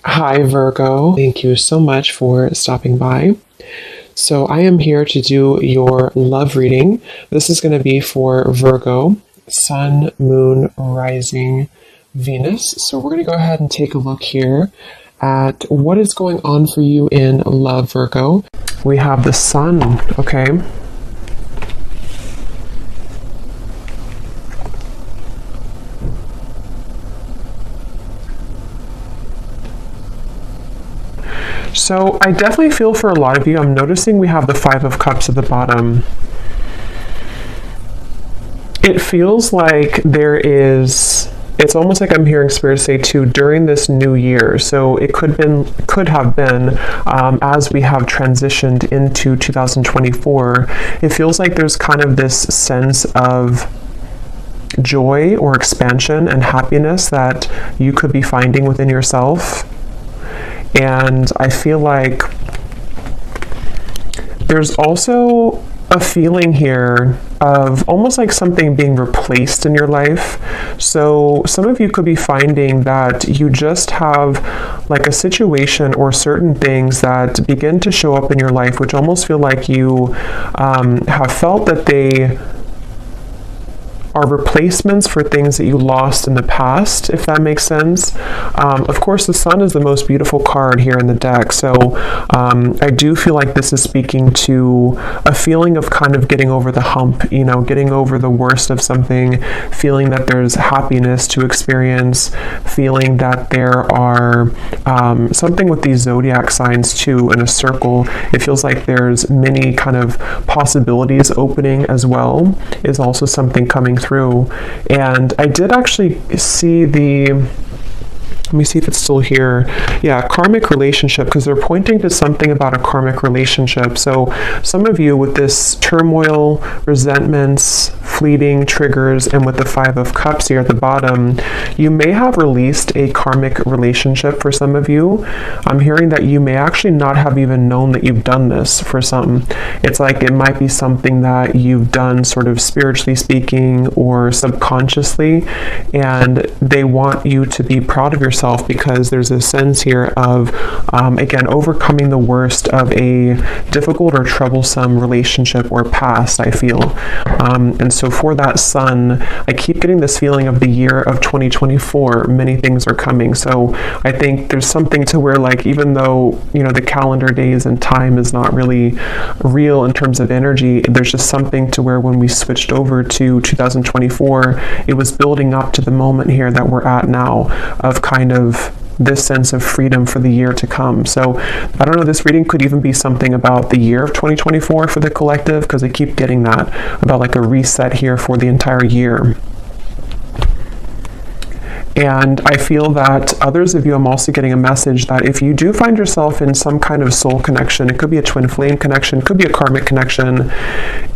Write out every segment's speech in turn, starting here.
Hi, Virgo. Thank you so much for stopping by. So, I am here to do your love reading. This is going to be for Virgo, Sun, Moon, Rising, Venus. So, we're going to go ahead and take a look here at what is going on for you in love, Virgo. We have the Sun, okay? So I definitely feel for a lot of you, I'm noticing we have the Five of Cups at the bottom. It feels like it's almost like I'm hearing Spirit say too, during this new year. So it could have been as we have transitioned into 2024, it feels like there's kind of this sense of joy or expansion and happiness that you could be finding within yourself. And I feel like there's also a feeling here of almost like something being replaced in your life. So some of you could be finding that you just have like a situation or certain things that begin to show up in your life, which almost feel like you have felt that they are replacements for things that you lost in the past, if that makes sense. Of course, the Sun is the most beautiful card here in the deck, so I do feel like this is speaking to a feeling of kind of getting over the hump, getting over the worst of something, feeling that there's happiness to experience, feeling that there are something with these zodiac signs too in a circle. It feels like there's many kind of possibilities opening as well, is also something coming through. And I did actually see let me see if it's still here. Yeah, karmic relationship, because they're pointing to something about a karmic relationship. So some of you with this turmoil, resentments, fleeting triggers, and with the Five of Cups here at the bottom, you may have released a karmic relationship for some of you. I'm hearing that you may actually not have even known that you've done this for some. It's like it might be something that you've done sort of spiritually speaking or subconsciously, and they want you to be proud of yourself because there's a sense here of, again, overcoming the worst of a difficult or troublesome relationship or past, I feel. And so for that Sun, I keep getting this feeling of the year of 2024, many things are coming. So I think there's something to where, like, even though, the calendar days and time is not really real in terms of energy, there's just something to where when we switched over to 2024, it was building up to the moment here that we're at now of kind of this sense of freedom for the year to come. So I don't know, this reading could even be something about the year of 2024 for the collective, because I keep getting that about like a reset here for the entire year. And I feel that others of you, I'm also getting a message that if you do find yourself in some kind of soul connection, it could be a twin flame connection, it could be a karmic connection,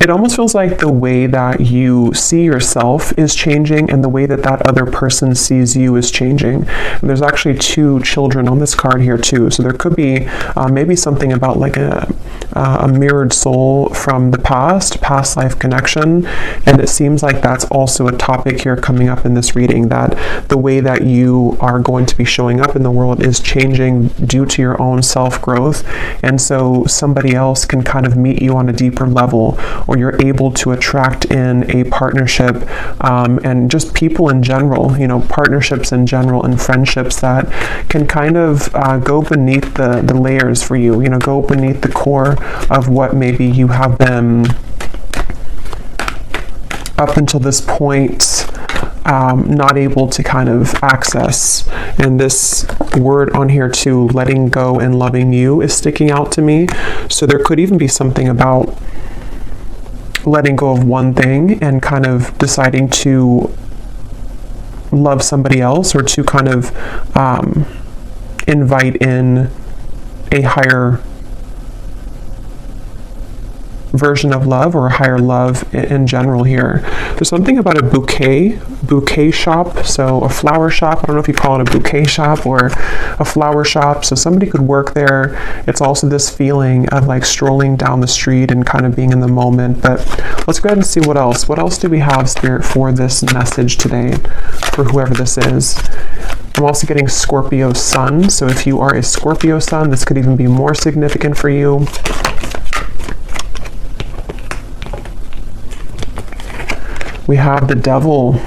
it almost feels like the way that you see yourself is changing and the way that that other person sees you is changing. And there's actually two children on this card here too. So there could be maybe something about like a mirrored soul from the past life connection. And it seems like that's also a topic here coming up in this reading, that the way that you are going to be showing up in the world is changing due to your own self-growth, and so somebody else can kind of meet you on a deeper level, or you're able to attract in a partnership, and just people in general, partnerships in general and friendships that can kind of go beneath the layers for you, go beneath the core of what maybe you have been up until this point not able to kind of access. And this word on here too, letting go and loving you, is sticking out to me. So there could even be something about letting go of one thing and kind of deciding to love somebody else, or to kind of invite in a higher version of love, or a higher love in general here. There's something about a bouquet shop, so a flower shop. I don't know if you call it a bouquet shop or a flower shop. So somebody could work there. It's also this feeling of like strolling down the street and kind of being in the moment. But let's go ahead and see what else. What else do we have, Spirit, for this message today, for whoever this is? I'm also getting Scorpio sun. So if you are a Scorpio sun, this could even be more significant for you. We have the devil.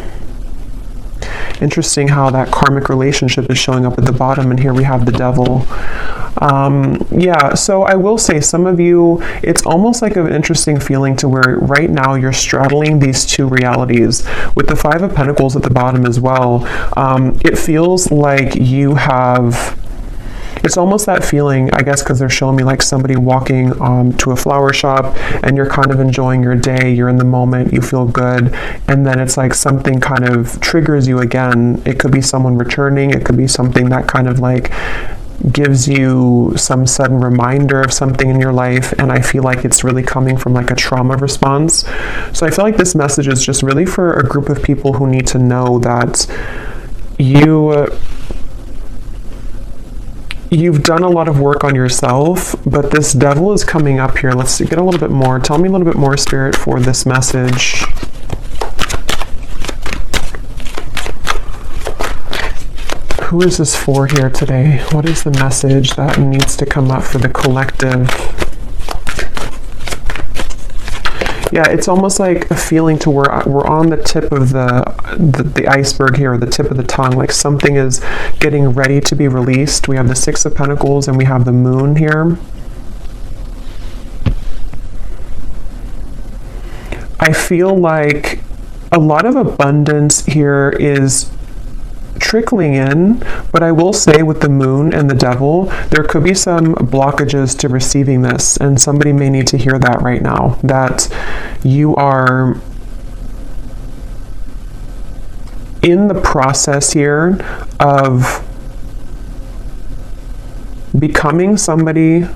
Interesting how that karmic relationship is showing up at the bottom, and here we have the devil. Yeah, so I will say some of you, it's almost like an interesting feeling to where right now you're straddling these two realities. With the Five of Pentacles at the bottom as well, it feels like you have... It's almost that feeling, I guess, because they're showing me like somebody walking to a flower shop and you're kind of enjoying your day, you're in the moment, you feel good, and then it's like something kind of triggers you again. It could be someone returning, it could be something that kind of like gives you some sudden reminder of something in your life, and I feel like it's really coming from like a trauma response. So I feel like this message is just really for a group of people who need to know that you've done a lot of work on yourself, but this devil is coming up here. Let's get a little bit more. Tell me a little bit more, Spirit, for this message. Who is this for here today? What is the message that needs to come up for the collective? Yeah, it's almost like a feeling to where we're on the tip of the iceberg here, or the tip of the tongue, like something is getting ready to be released. We have the Six of Pentacles and we have the Moon here. I feel like a lot of abundance here is trickling in, but I will say with the Moon and the Devil, there could be some blockages to receiving this, and somebody may need to hear that right now, that you are in the process here of becoming somebody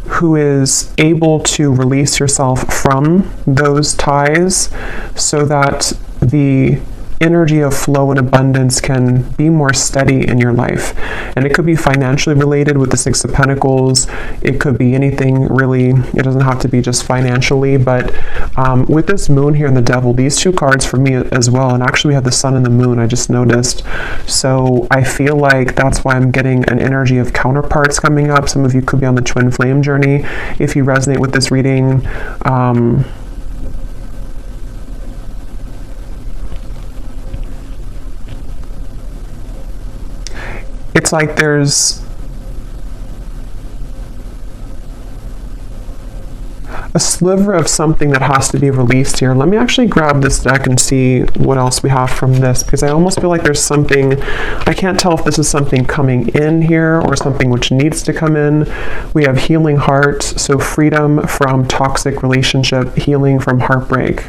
who is able to release yourself from those ties so that the energy of flow and abundance can be more steady in your life. And it could be financially related with the Six of Pentacles. It could be anything really. It doesn't have to be just financially, but with this Moon here and the Devil, these two cards for me as well, and actually we have the Sun and the Moon, I just noticed. So I feel like that's why I'm getting an energy of counterparts coming up. Some of you could be on the twin flame journey. If you resonate with this reading, it's like there's a sliver of something that has to be released here. Let me actually grab this deck and see what else we have from this, because I almost feel like there's something, I can't tell if this is something coming in here or something which needs to come in. We have healing heart, so freedom from toxic relationship, healing from heartbreak.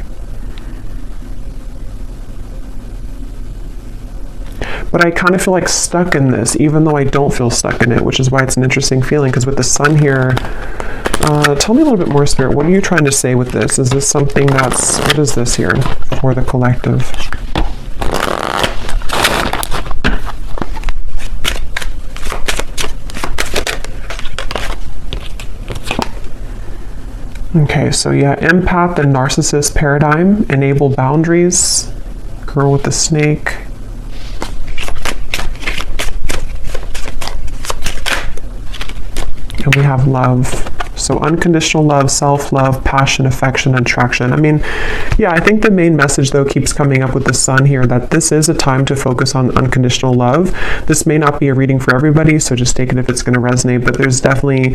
But I kind of feel like stuck in this, even though I don't feel stuck in it, which is why it's an interesting feeling, because with the Sun here, tell me a little bit more, Spirit. What are you trying to say with this? Is this something that's, what is this here for the collective? Okay, so yeah, empath and narcissist paradigm, enable boundaries, girl with the snake. And we have love. So unconditional love, self-love, passion, affection, and attraction. I mean, yeah, I think the main message, though, keeps coming up with the Sun here, that this is a time to focus on unconditional love. This may not be a reading for everybody, so just take it if it's going to resonate, but there's definitely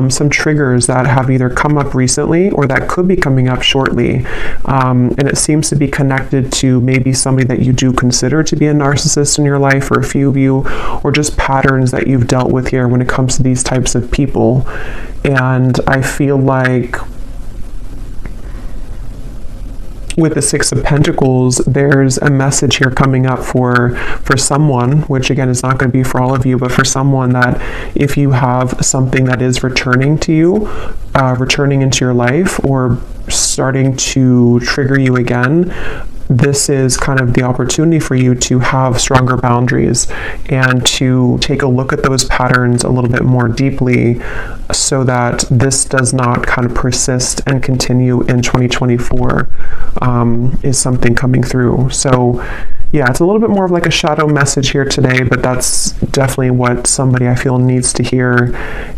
some triggers that have either come up recently or that could be coming up shortly. And it seems to be connected to maybe somebody that you do consider to be a narcissist in your life, or a few of you, or just patterns that you've dealt with here when it comes to these types of people. And I feel like with the Six of Pentacles, there's a message here coming up for someone, which again is not going to be for all of you, but for someone, that if you have something that is returning to you, returning into your life, or starting to trigger you again, this is kind of the opportunity for you to have stronger boundaries and to take a look at those patterns a little bit more deeply so that this does not kind of persist and continue in 2024, is something coming through. So yeah, it's a little bit more of like a shadow message here today, but that's definitely what somebody I feel needs to hear.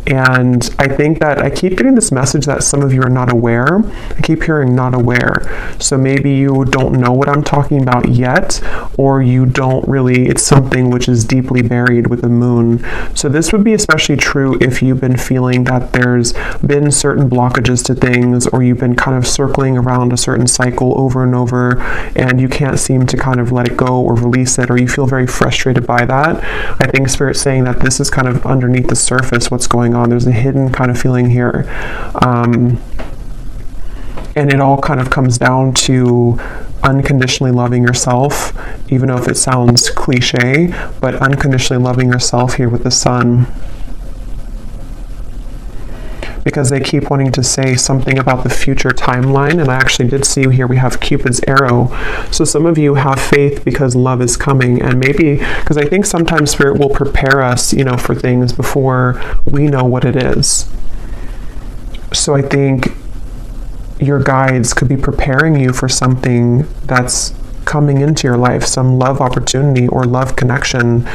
And I think that I keep getting this message that some of you are not aware. I keep hearing not aware. So maybe you don't know what I'm talking about yet, or you don't really, it's something which is deeply buried with the moon. So this would be especially true if you've been feeling that there's been certain blockages to things, or you've been kind of circling around a certain cycle over and over, and you can't seem to kind of let it go or release it, or you feel very frustrated by that. I think Spirit's saying that this is kind of underneath the surface what's going on. There's a hidden kind of feeling here. And it all kind of comes down to unconditionally loving yourself, even though if it sounds cliche, but unconditionally loving yourself here with the Sun. Because they keep wanting to say something about the future timeline, and I actually did see here we have Cupid's arrow. So some of you have faith because love is coming, and maybe because I think sometimes Spirit will prepare us, for things before we know what it is. So I think your guides could be preparing you for something that's coming into your life, some love opportunity or love connection.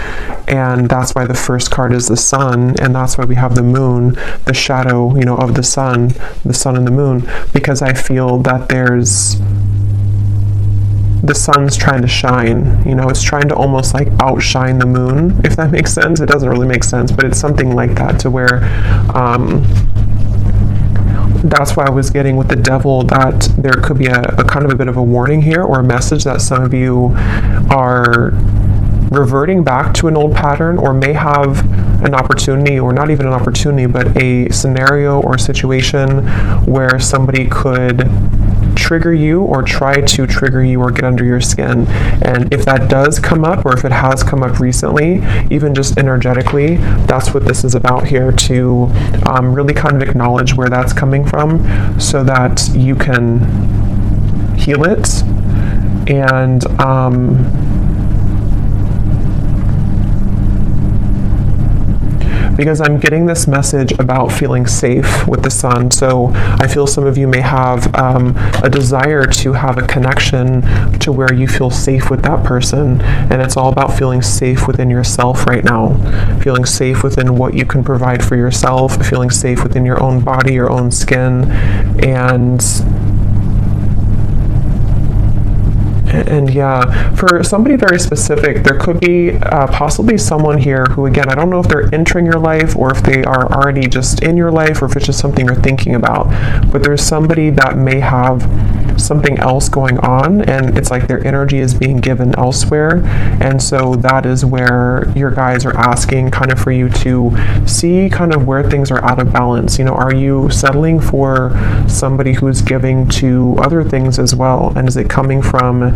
And that's why the first card is the Sun, and that's why we have the moon, the shadow, of the Sun and the moon, because I feel that the Sun's trying to shine, it's trying to almost like outshine the moon, if that makes sense. It doesn't really make sense, but it's something like that, to where that's why I was getting with the Devil that there could be a kind of a bit of a warning here, or a message that some of you are reverting back to an old pattern, or may have an opportunity, or not even an opportunity, but a scenario or situation where somebody could trigger you or try to trigger you or get under your skin. And if that does come up, or if it has come up recently, even just energetically, that's what this is about here, to really kind of acknowledge where that's coming from so that you can heal it. And because I'm getting this message about feeling safe with the Sun. So I feel some of you may have a desire to have a connection to where you feel safe with that person. And it's all about feeling safe within yourself right now. Feeling safe within what you can provide for yourself, feeling safe within your own body, your own skin, and yeah, for somebody very specific, there could be possibly someone here who, again, I don't know if they're entering your life or if they are already just in your life, or if it's just something you're thinking about, but there's somebody that may have something else going on, and it's like their energy is being given elsewhere. And so that is where your guides are asking kind of for you to see kind of where things are out of balance. Are you settling for somebody who's giving to other things as well? And is it coming from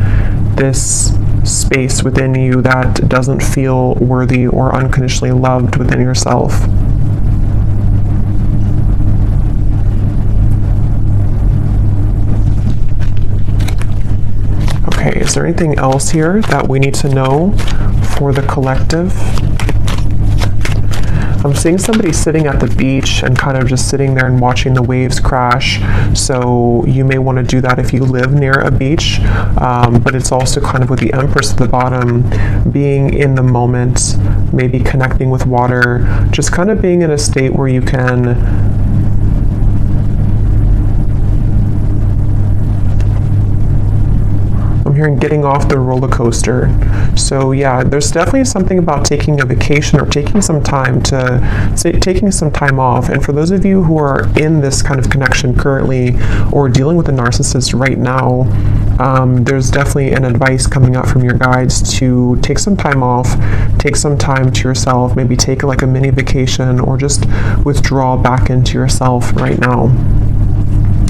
this space within you that doesn't feel worthy or unconditionally loved within yourself? Okay, is there anything else here that we need to know for the collective? I'm seeing somebody sitting at the beach and kind of just sitting there and watching the waves crash. So you may want to do that if you live near a beach. But it's also kind of with the Empress at the bottom, being in the moment, maybe connecting with water, just kind of being in a state where you can hearing getting off the roller coaster. So yeah, there's definitely something about taking a vacation or taking some time off. And for those of you who are in this kind of connection currently, or dealing with a narcissist right now, there's definitely an advice coming out from your guides to take some time off, take some time to yourself, maybe take like a mini vacation, or just withdraw back into yourself right now.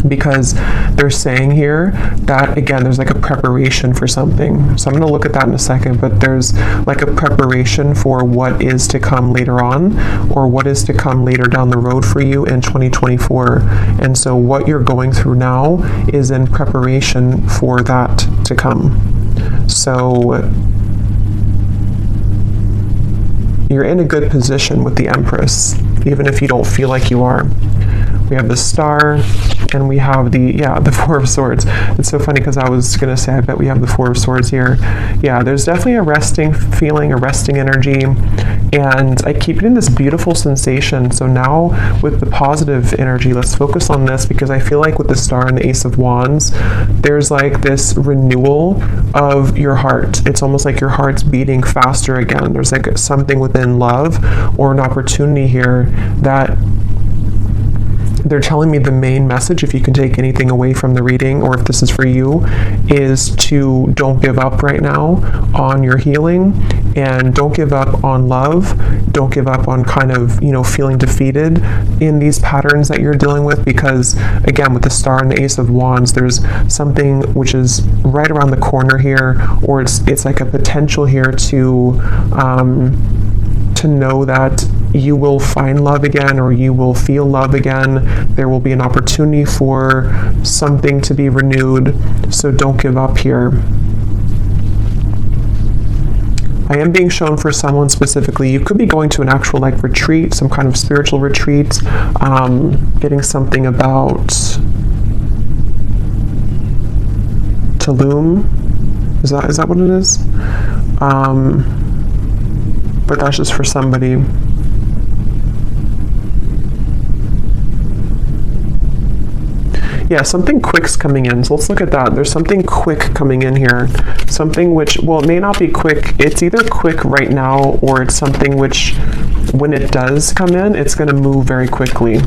because they're saying here that, again, there's like a preparation for something. So I'm going to look at that in a second, but there's like a preparation for what is to come later on, or what is to come later down the road for you in 2024. And so what you're going through now is in preparation for that to come. So you're in a good position with the Empress, even if you don't feel like you are. We have the Star, and we have the Four of Swords. It's so funny because I was going to say, I bet we have the Four of Swords here. Yeah, there's definitely a resting feeling, a resting energy, and I keep getting this beautiful sensation. So now with the positive energy, let's focus on this, because I feel like with the Star and the Ace of Wands, there's like this renewal of your heart. It's almost like your heart's beating faster again. There's like something within love or an opportunity here that they're telling me the main message, if you can take anything away from the reading, or if this is for you, is to don't give up right now on your healing, and don't give up on love. Don't give up on kind of, feeling defeated in these patterns that you're dealing with, because again, with the Star and the Ace of Wands, there's something which is right around the corner here, or it's like a potential here to know that you will find love again, or you will feel love again. There will be an opportunity for something to be renewed. So don't give up here. I am being shown for someone specifically, you could be going to an actual like retreat, some kind of spiritual retreat, getting something about Tulum. Is that what it is? But that's just for somebody. Yeah, something quick's coming in. So let's look at that. There's something quick coming in here. Something which, well, it may not be quick. It's either quick right now, or it's something which, when it does come in, it's going to move very quickly.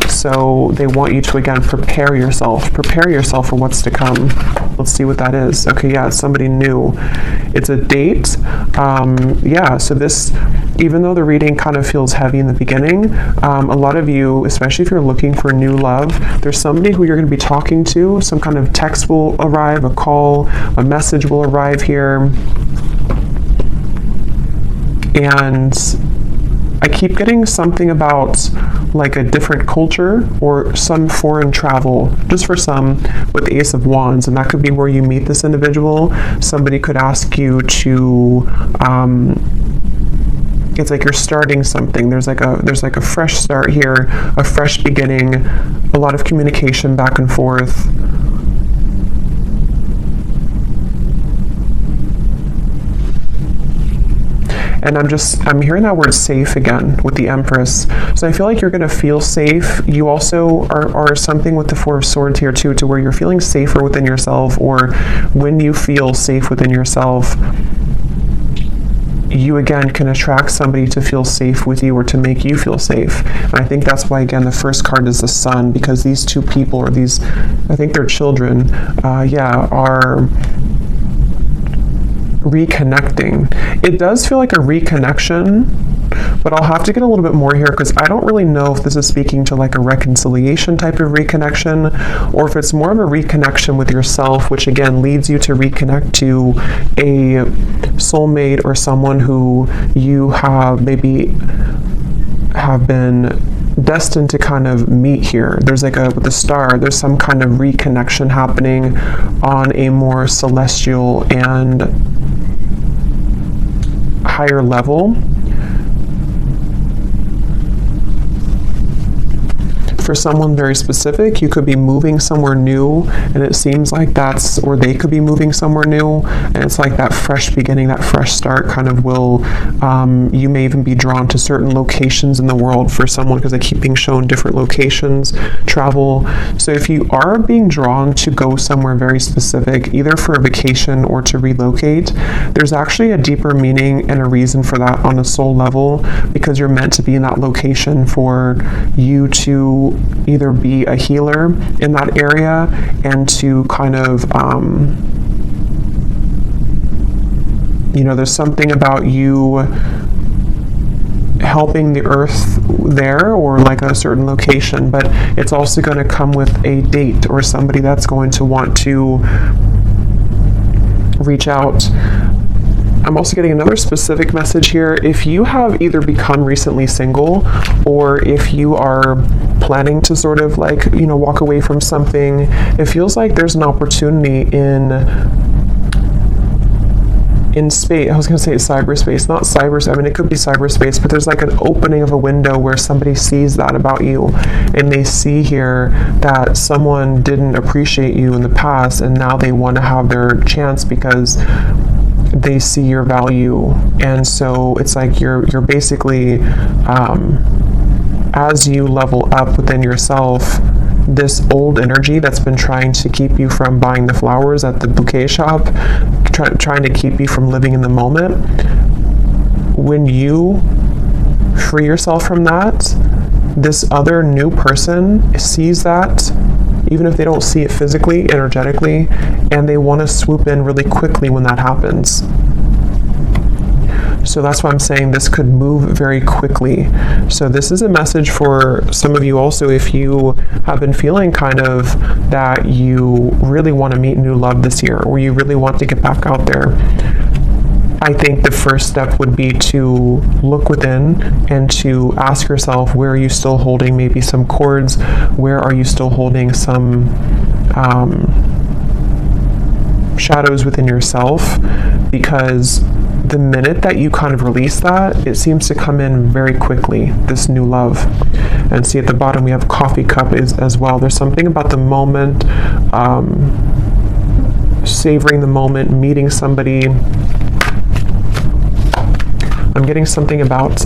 So they want you to, again, prepare yourself. Prepare yourself for what's to come. Let's see what that is. Okay, yeah, it's somebody new. It's a date. Yeah, so this, even though the reading kind of feels heavy in the beginning, a lot of you, especially if you're looking for new love, there's somebody who you're going to be talking to. Some kind of text will arrive, a call, a message will arrive here. And I keep getting something about like a different culture or some foreign travel, just for some with the Ace of Wands, and that could be where you meet this individual. Somebody could ask you to, it's like you're starting something. There's like a fresh start here, a fresh beginning, a lot of communication back and forth. And I'm hearing that word safe again with the Empress. So I feel like you're going to feel safe. You also are something with the Four of Swords here too, to where you're feeling safer within yourself, or when you feel safe within yourself, you again can attract somebody to feel safe with you, or to make you feel safe. And I think that's why, again, the first card is the Sun, because these two people, or these, I think they're children, are reconnecting. It does feel like a reconnection, but I'll have to get a little bit more here, because I don't really know if this is speaking to like a reconciliation type of reconnection, or if it's more of a reconnection with yourself, which again leads you to reconnect to a soulmate, or someone who you have maybe have been destined to kind of meet here. There's like with the Star, there's some kind of reconnection happening on a more celestial and higher level. For someone very specific, you could be moving somewhere new, and it seems like or they could be moving somewhere new, and it's like that fresh beginning, that fresh start kind of will, you may even be drawn to certain locations in the world for someone, because I keep being shown different locations, travel. So if you are being drawn to go somewhere very specific, either for a vacation or to relocate, there's actually a deeper meaning and a reason for that on a soul level, because you're meant to be in that location for you to either be a healer in that area, and to kind of, there's something about you helping the earth there, or like a certain location, but it's also going to come with a date or somebody that's going to want to reach out. I'm also getting another specific message here. If you have either become recently single, or if you are planning to sort of like, you know, walk away from something, it feels like there's an opportunity in space. I was going to say cyberspace, not cyberspace. I mean, it could be cyberspace, but there's like an opening of a window where somebody sees that about you, and they see here that someone didn't appreciate you in the past, and now they want to have their chance because they see your value. And so it's like you're basically, as you level up within yourself, this old energy that's been trying to keep you from buying the flowers at the bouquet shop, trying to keep you from living in the moment, when you free yourself from that, this other new person sees that, even if they don't see it physically, energetically, and they want to swoop in really quickly when that happens. So that's why I'm saying this could move very quickly. So this is a message for some of you also, if you have been feeling kind of that you really want to meet new love this year, or you really want to get back out there. I think the first step would be to look within and to ask yourself, where are you still holding maybe some cords? Where are you still holding some shadows within yourself? Because the minute that you kind of release that, it seems to come in very quickly, this new love. And see at the bottom we have coffee cup as well. There's something about the moment, savoring the moment, meeting somebody. I'm getting something about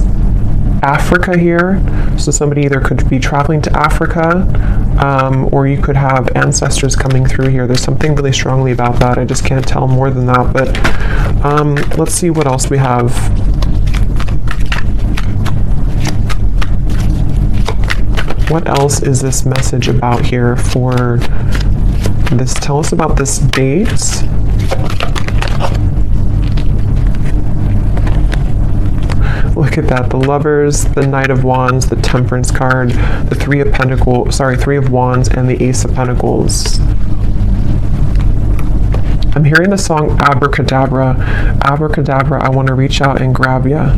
Africa here. So somebody either could be traveling to Africa, or you could have ancestors coming through here. There's something really strongly about that. I just can't tell more than that. But let's see what else we have. What else is this message about here for this? Tell us about this date. Look at that, the Lovers, the Knight of Wands, the Temperance card, the Three of Wands, and the Ace of Pentacles. I'm hearing the song Abracadabra. Abracadabra, I want to reach out and grab ya.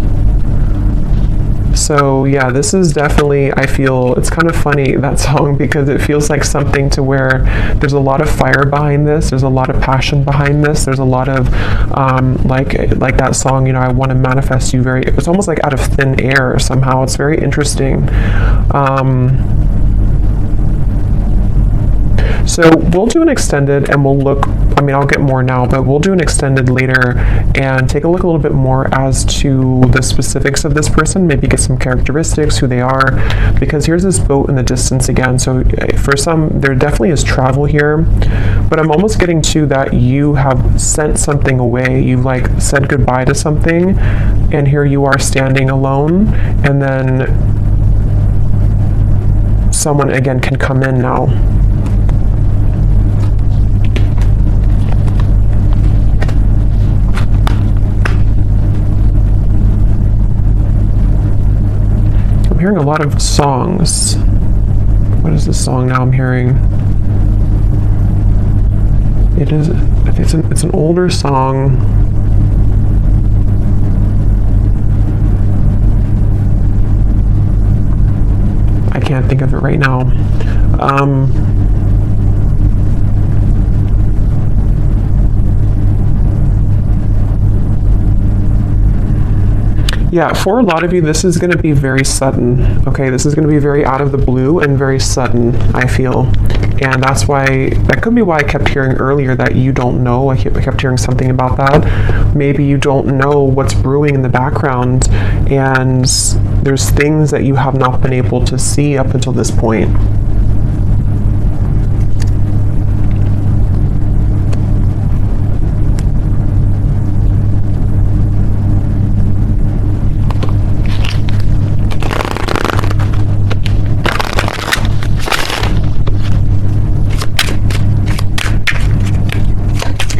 So yeah, this is definitely, I feel, it's kind of funny, that song, because it feels like something to where there's a lot of fire behind this, there's a lot of passion behind this, there's a lot of, like that song, you know, I want to manifest you it's almost like out of thin air somehow. It's very interesting. So we'll do an extended, and we'll look, I mean, I'll get more now, but we'll do an extended later and take a look a little bit more as to the specifics of this person, maybe get some characteristics, who they are, because here's this boat in the distance again. So for some, there definitely is travel here, but I'm almost getting to that you have sent something away. You like said goodbye to something, and here you are standing alone, and then someone again can come in now. I'm hearing a lot of songs. What is this song now I'm hearing? It's an older song. I can't think of it right now. Yeah, for a lot of you, this is going to be very sudden. Okay, this is going to be very out of the blue and very sudden, I feel. And that could be why I kept hearing earlier that you don't know. I kept hearing something about that. Maybe you don't know what's brewing in the background, and there's things that you have not been able to see up until this point.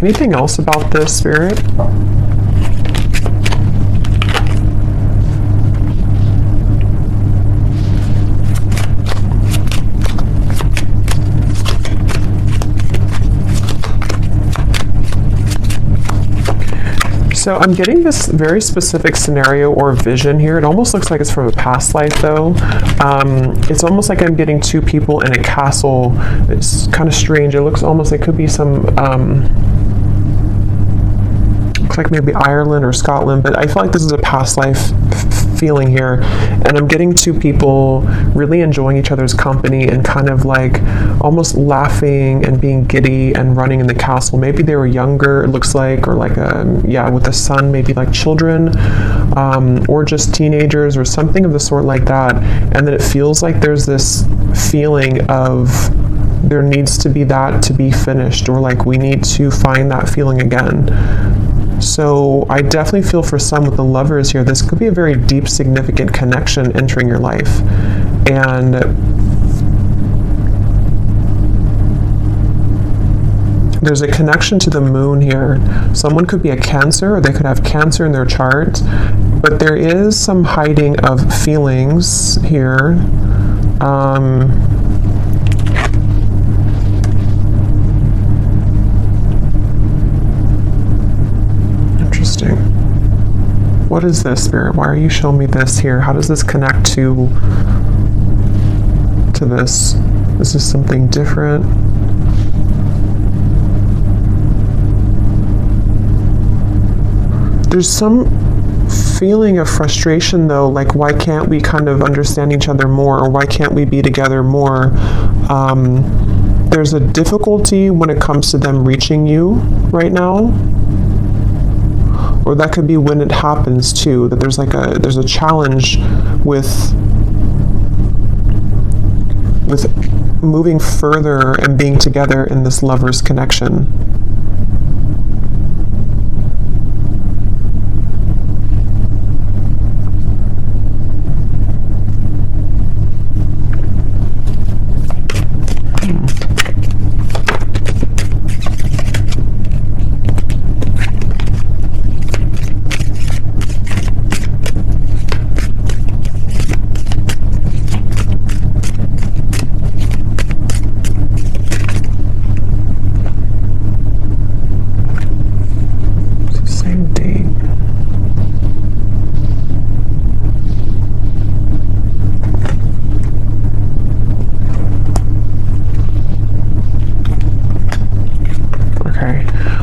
Anything else about this, Spirit? So I'm getting this very specific scenario or vision here. It almost looks like it's from a past life, though. It's almost like I'm getting two people in a castle. It's kind of strange. It looks almost like it could be some, looks like maybe Ireland or Scotland, but I feel like this is a past life feeling here. And I'm getting two people really enjoying each other's company and kind of like almost laughing and being giddy and running in the castle. Maybe they were younger, it looks like, or like with the son, maybe like children, or just teenagers or something of the sort like that. And then it feels like there's this feeling of there needs to be that to be finished, or like we need to find that feeling again. So I definitely feel for some with the lovers here, this could be a very deep, significant connection entering your life. And there's a connection to the moon here. Someone could be a Cancer, or they could have Cancer in their chart, but there is some hiding of feelings here. What is this, Spirit? Why are you showing me this here? How does this connect to this? This is something different. There's some feeling of frustration, though, like why can't we kind of understand each other more, or why can't we be together more? There's a difficulty when it comes to them reaching you right now. Or that could be when it happens too, that there's a challenge with moving further and being together in this lover's connection.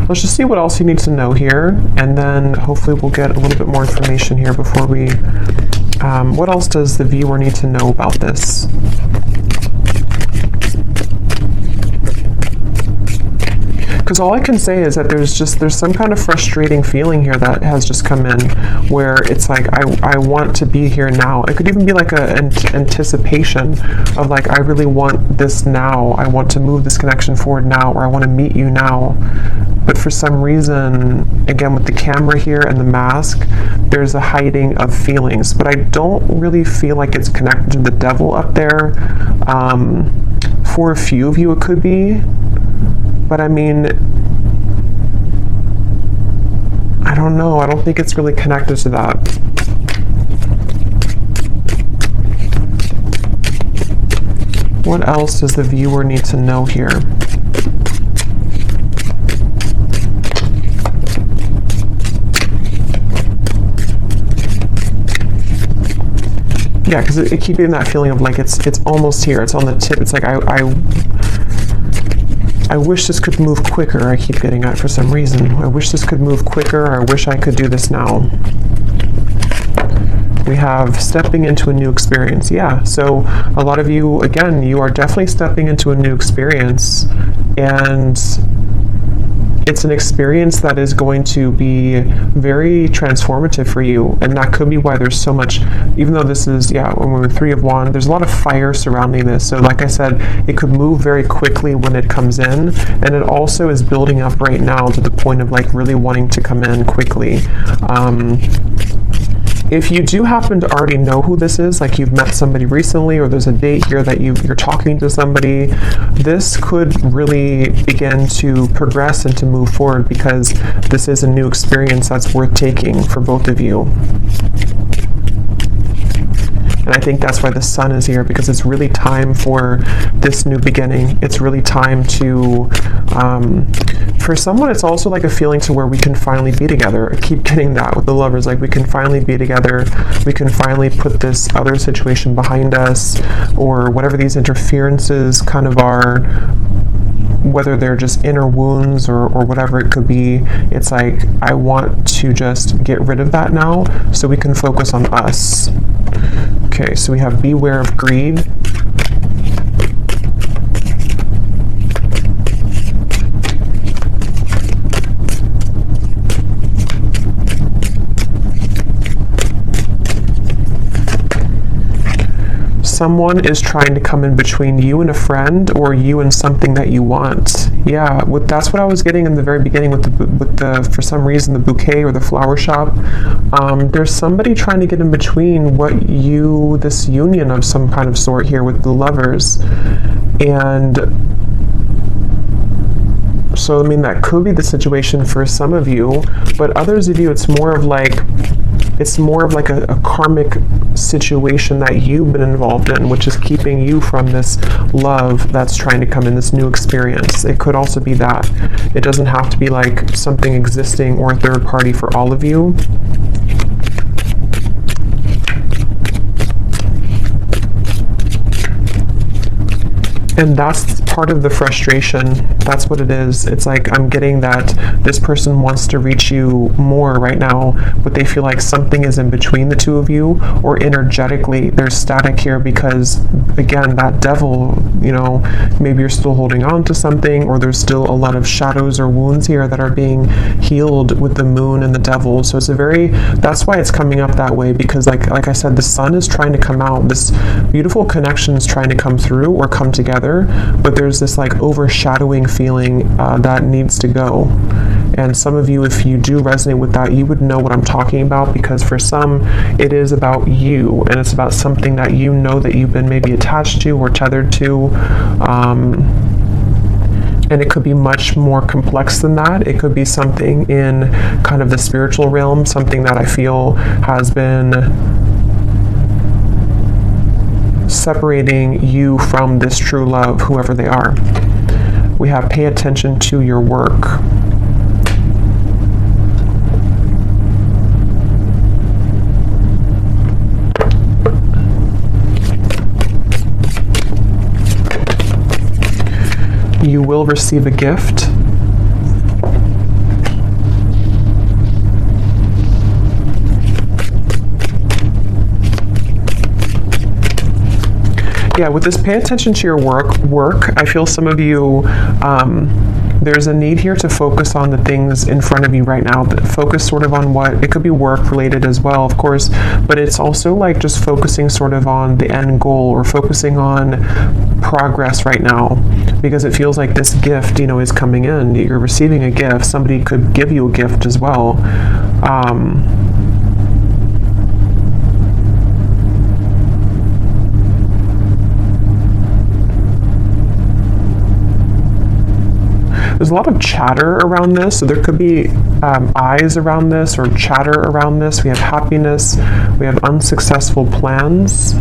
Let's just see what else you need to know here, and then hopefully we'll get a little bit more information here before we... what else does the viewer need to know about this? Because all I can say is that there's some kind of frustrating feeling here that has just come in, where it's like I want to be here now. It could even be like an anticipation of like, I really want this now. I want to move this connection forward now, or I want to meet you now. But for some reason, again with the camera here and the mask, there's a hiding of feelings. But I don't really feel like it's connected to the devil up there. For a few of you it could be. But I mean, I don't know. I don't think it's really connected to that. What else does the viewer need to know here? Yeah, because it keeps getting that feeling of like it's almost here. It's on the tip. It's like I wish this could move quicker. I keep getting that for some reason. I wish this could move quicker. Or I wish I could do this now. We have stepping into a new experience. Yeah, so a lot of you, again, you are definitely stepping into a new experience, and it's an experience that is going to be very transformative for you, and that could be why there's so much, even though this is, when we're Three of Wands, there's a lot of fire surrounding this. So like I said, it could move very quickly when it comes in, and it also is building up right now to the point of like really wanting to come in quickly. If you do happen to already know who this is, like you've met somebody recently, or there's a date here that you're talking to somebody, this could really begin to progress and to move forward, because this is a new experience that's worth taking for both of you. And I think that's why the sun is here, because it's really time for this new beginning. It's really time to For someone, it's also like a feeling to where we can finally be together. I keep getting that with the Lovers, like we can finally be together. We can finally put this other situation behind us, or whatever these interferences kind of are, whether they're just inner wounds or whatever it could be. It's like, I want to just get rid of that now so we can focus on us. Okay, so we have beware of greed. Someone is trying to come in between you and a friend, or you and something that you want. Yeah, that's what I was getting in the very beginning with the for some reason, the bouquet or the flower shop. There's somebody trying to get in between this union of some kind of sort here with the Lovers. And so, I mean, that could be the situation for some of you, but others of you, it's more of like a karmic situation that you've been involved in, which is keeping you from this love that's trying to come in, this new experience. It could also be that. It doesn't have to be like something existing or a third party for all of you. And that's part of the frustration. That's what it is. It's like, I'm getting that this person wants to reach you more right now, but they feel like something is in between the two of you, or energetically there's static here because, again, that devil, maybe you're still holding on to something, or there's still a lot of shadows or wounds here that are being healed with the moon and the devil. So that's why it's coming up that way, because like I said, the sun is trying to come out. This beautiful connection is trying to come through or come together, but there's this like overshadowing feeling that needs to go. And some of you, if you do resonate with that, you would know what I'm talking about, because for some, it is about you, and it's about something that you know that you've been maybe attached to or tethered to. And it could be much more complex than that. It could be something in kind of the spiritual realm, something that I feel has been separating you from this true love, whoever they are. We have pay attention to your work. You will receive a gift. Yeah, with this pay attention to your work, I feel some of you, there's a need here to focus on the things in front of you right now. Focus sort of on it could be work related as well, of course, but it's also like just focusing sort of on the end goal, or focusing on progress right now, because it feels like this gift, is coming in. You're receiving a gift. Somebody could give you a gift as well. There's a lot of chatter around this, so there could be eyes around this or chatter around this. We have happiness, we have unsuccessful plans.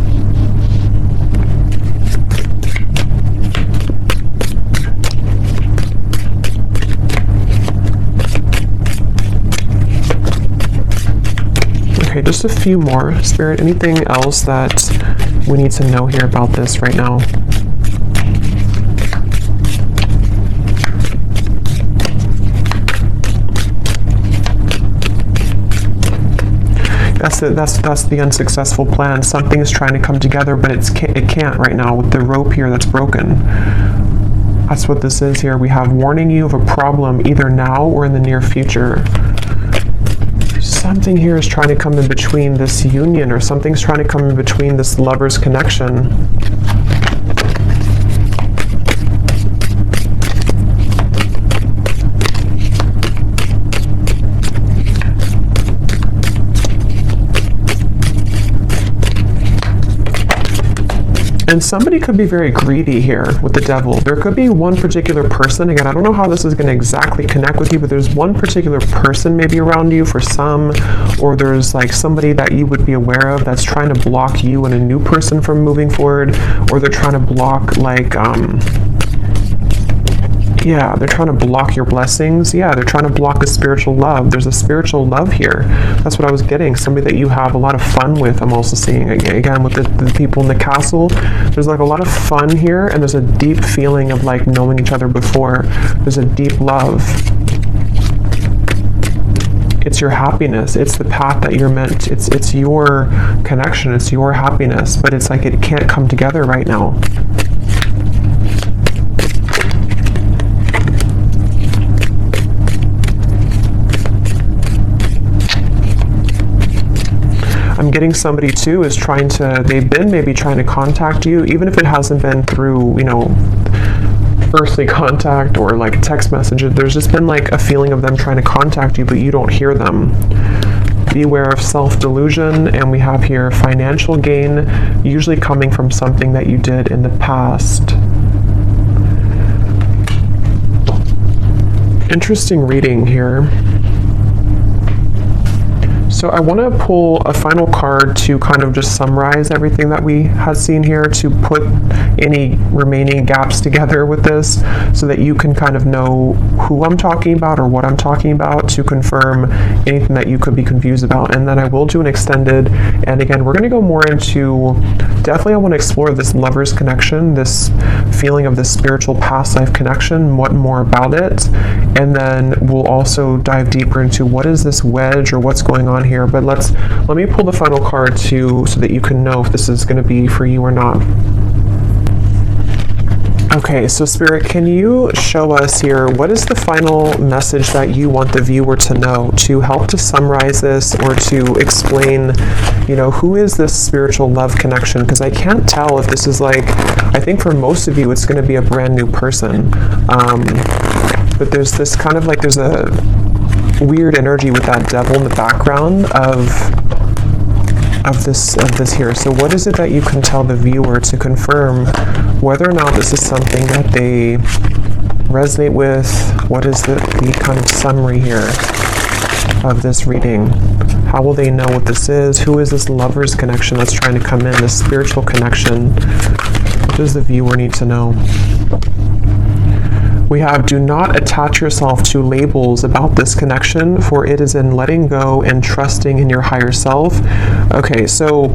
Okay, just a few more. Spirit, anything else that we need to know here about this right now? That's the unsuccessful plan. Something is trying to come together, but it can't right now with the rope here that's broken. That's what this is here. We have warning you of a problem either now or in the near future. Something here is trying to come in between this union, or something's trying to come in between this lover's connection. And somebody could be very greedy here with the devil. There could be one particular person. Again, I don't know how this is going to exactly connect with you, but there's one particular person maybe around you for some, or there's like somebody that you would be aware of that's trying to block you and a new person from moving forward, or they're trying to block like Yeah, they're trying to block your blessings. Yeah, they're trying to block a spiritual love. There's a spiritual love here. That's what I was getting. Somebody that you have a lot of fun with. I'm also seeing, again, with the people in the castle. There's like a lot of fun here, and there's a deep feeling of like knowing each other before. There's a deep love. It's your happiness. It's the path that you're meant. It's your connection. It's your happiness. But it's like it can't come together right now. I'm getting somebody too is trying to, they've been maybe trying to contact you, even if it hasn't been through, you know, earthly contact or like text messages. There's just been like a feeling of them trying to contact you, but you don't hear them. Beware of self-delusion. And we have here financial gain, usually coming from something that you did in the past. Interesting reading here. So I want to pull a final card to kind of just summarize everything that we had seen here, to put any remaining gaps together with this so that you can kind of know who I'm talking about or what I'm talking about, to confirm anything that you could be confused about. And then I will do an extended, and again, we're going to go more into, definitely I want to explore this lover's connection, this feeling of this spiritual past life connection, what more about it, and then we'll also dive deeper into what is this wedge or what's going on here. But let me pull the final card too, so that you can know if this is going to be for you or not. Okay, so Spirit, can you show us here, what is the final message that you want the viewer to know, to help to summarize this or to explain, you know, who is this spiritual love connection? Because I can't tell if this is like, I think for most of you it's going to be a brand new person. But there's this kind of like, there's a weird energy with that devil in the background of this here. So what is it that you can tell the viewer to confirm whether or not this is something that they resonate with? What is the kind of summary here of this reading? How will they know what this is? Who is this lover's connection that's trying to come in, this spiritual connection? What does the viewer need to know? We have, do not attach yourself to labels about this connection, for it is in letting go and trusting in your higher self. Okay, so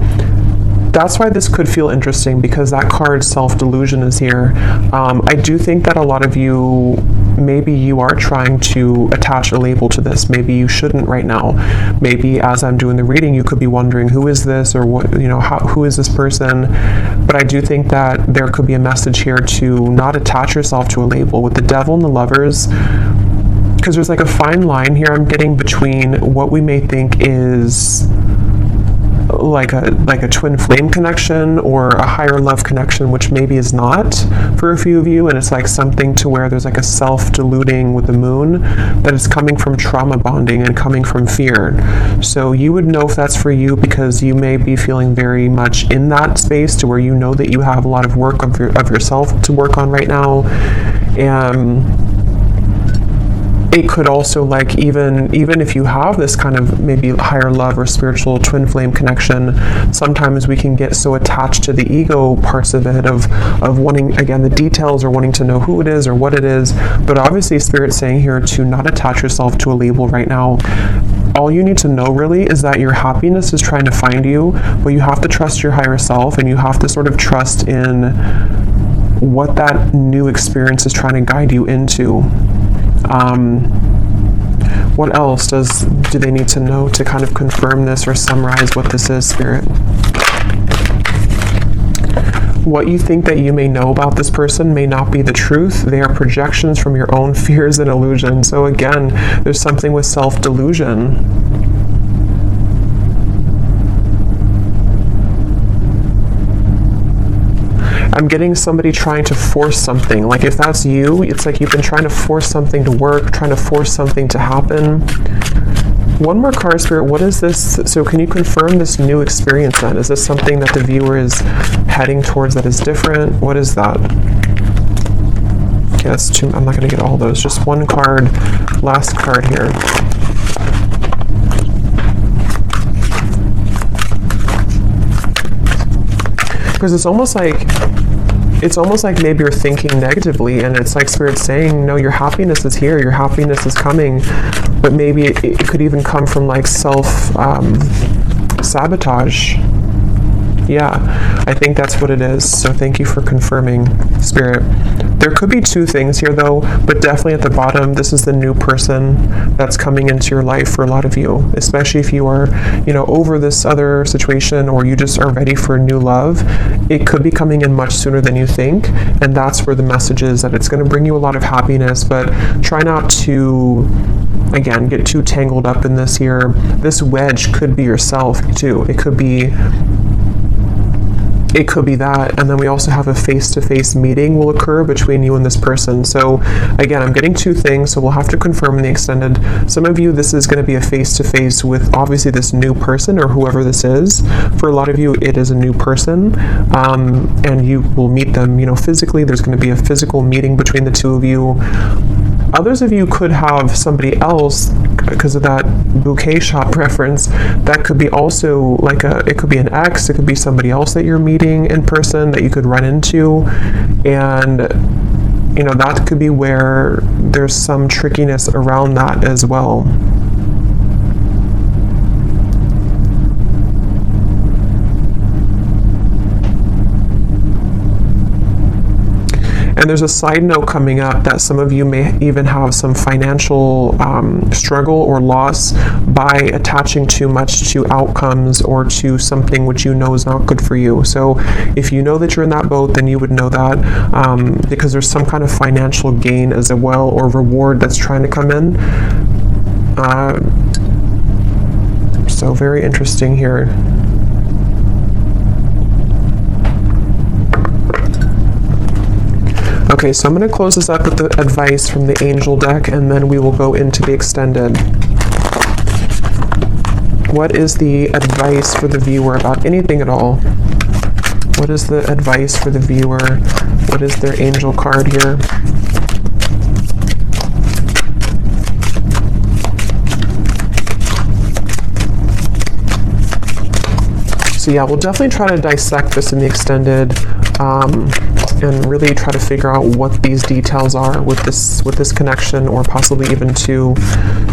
that's why this could feel interesting, because that card self-delusion is here. I do think that a lot of you, maybe you are trying to attach a label to this. Maybe you shouldn't right now. Maybe as I'm doing the reading, you could be wondering, who is this, or what, you know, who is this person? But I do think that there could be a message here to not attach yourself to a label. With the devil and the lovers, because there's like a fine line here I'm getting between what we may think is like a twin flame connection or a higher love connection, which maybe is not for a few of you, and it's like something to where there's like a self-deluding with the moon that is coming from trauma bonding and coming from fear. So you would know if that's for you, because you may be feeling very much in that space to where you know that you have a lot of work of yourself to work on right now. And it could also, like, even if you have this kind of maybe higher love or spiritual twin flame connection, sometimes we can get so attached to the ego parts of it, of wanting, again, the details, or wanting to know who it is or what it is. But obviously Spirit's saying here to not attach yourself to a label right now. All you need to know really is that your happiness is trying to find you, but you have to trust your higher self, and you have to sort of trust in what that new experience is trying to guide you into. What else do they need to know to kind of confirm this or summarize what this is, Spirit? What you think that you may know about this person may not be the truth. They are projections from your own fears and illusions. So again, there's something with self-delusion. I'm getting somebody trying to force something. Like, if that's you, it's like you've been trying to force something to work, trying to force something to happen. One more card, Spirit. What is this? So can you confirm this new experience then? Is this something that the viewer is heading towards that is different? What is that? Okay, that's two. I'm not going to get all those. Just one card. Last card here. Because it's almost like it's almost like maybe you're thinking negatively, and it's like Spirit saying, no, your happiness is here, your happiness is coming, but maybe it could even come from like sabotage. Yeah, I think that's what it is. So thank you for confirming, Spirit. There could be two things here though, but definitely at the bottom, this is the new person that's coming into your life for a lot of you, especially if you are, over this other situation, or you just are ready for new love. It could be coming in much sooner than you think, and that's where the message is, that it's going to bring you a lot of happiness, but try not to, again, get too tangled up in this here. This wedge could be yourself too. It could be that, and then we also have a face-to-face meeting will occur between you and this person. So again, I'm getting two things, so we'll have to confirm in the extended. Some of you, this is going to be a face-to-face with obviously this new person or whoever this is. For a lot of you, it is a new person, and you will meet them, physically. There's going to be a physical meeting between the two of you. Others of you could have somebody else, because of that bouquet shop reference, that could be also like it could be an ex, it could be somebody else that you're meeting in person that you could run into, and that could be where there's some trickiness around that as well. And there's a side note coming up that some of you may even have some financial struggle or loss by attaching too much to outcomes or to something which you know is not good for you. So if you know that you're in that boat, then you would know that, because there's some kind of financial gain as well, or reward that's trying to come in. So very interesting here. Okay, so I'm going to close this up with the advice from the angel deck, and then we will go into the extended. What is the advice for the viewer about anything at all? What is the advice for the viewer? What is their angel card here? So yeah, we'll definitely try to dissect this in the extended, and really try to figure out what these details are with this connection, or possibly even two.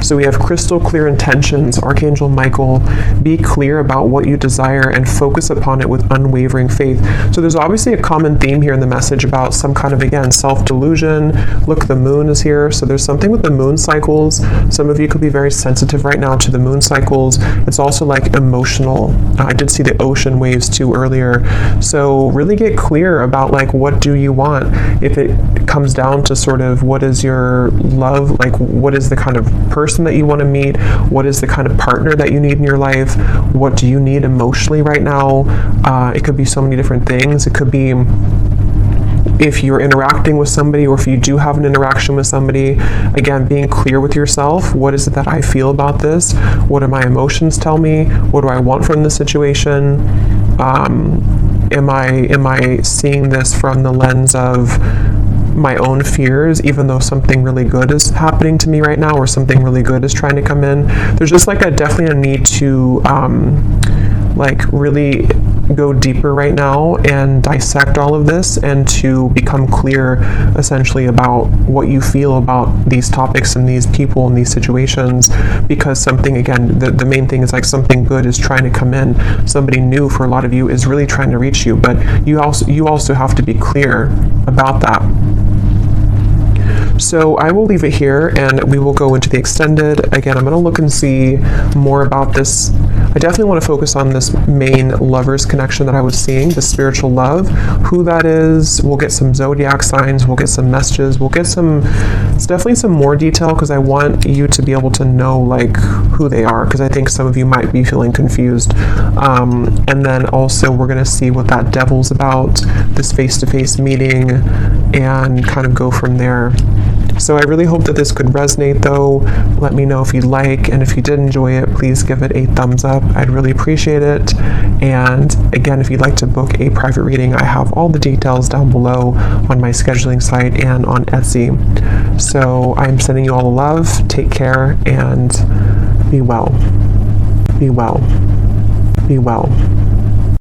So we have crystal clear intentions. Archangel Michael, be clear about what you desire and focus upon it with unwavering faith. So there's obviously a common theme here in the message about some kind of, again, self-delusion. Look, the moon is here. So there's something with the moon cycles. Some of you could be very sensitive right now to the moon cycles. It's also like emotional. I did see the ocean waves too earlier. So really get clear about like, what do you want? If it comes down to sort of what is your love, like what is the kind of person that you want to meet, what is the kind of partner that you need in your life, what do you need emotionally right now? It could be so many different things. It could be if you're interacting with somebody, or if you do have an interaction with somebody, again, being clear with yourself. What is it that I feel about this? What do my emotions tell me? What do I want from this situation? Am I seeing this from the lens of my own fears, even though something really good is happening to me right now, or something really good is trying to come in? There's just like definitely a need to like really go deeper right now and dissect all of this, and to become clear essentially about what you feel about these topics and these people and these situations, because something, again, the main thing is like something good is trying to come in. Somebody new for a lot of you is really trying to reach you, but you also have to be clear about that. So I will leave it here, and we will go into the extended. Again, I'm going to look and see more about this. I definitely want to focus on this main lovers connection that I was seeing, the spiritual love, who that is. We'll get some zodiac signs, we'll get some messages, we'll get it's definitely some more detail, because I want you to be able to know like who they are, because I think some of you might be feeling confused. And then also we're going to see what that devil's about, this face-to-face meeting, and kind of go from there. So I really hope that this could resonate though. Let me know if you like, and if you did enjoy it, please give it a thumbs up. I'd really appreciate it. And again, if you'd like to book a private reading, I have all the details down below on my scheduling site and on Etsy. So I'm sending you all the love. Take care and be well. Be well. Be well.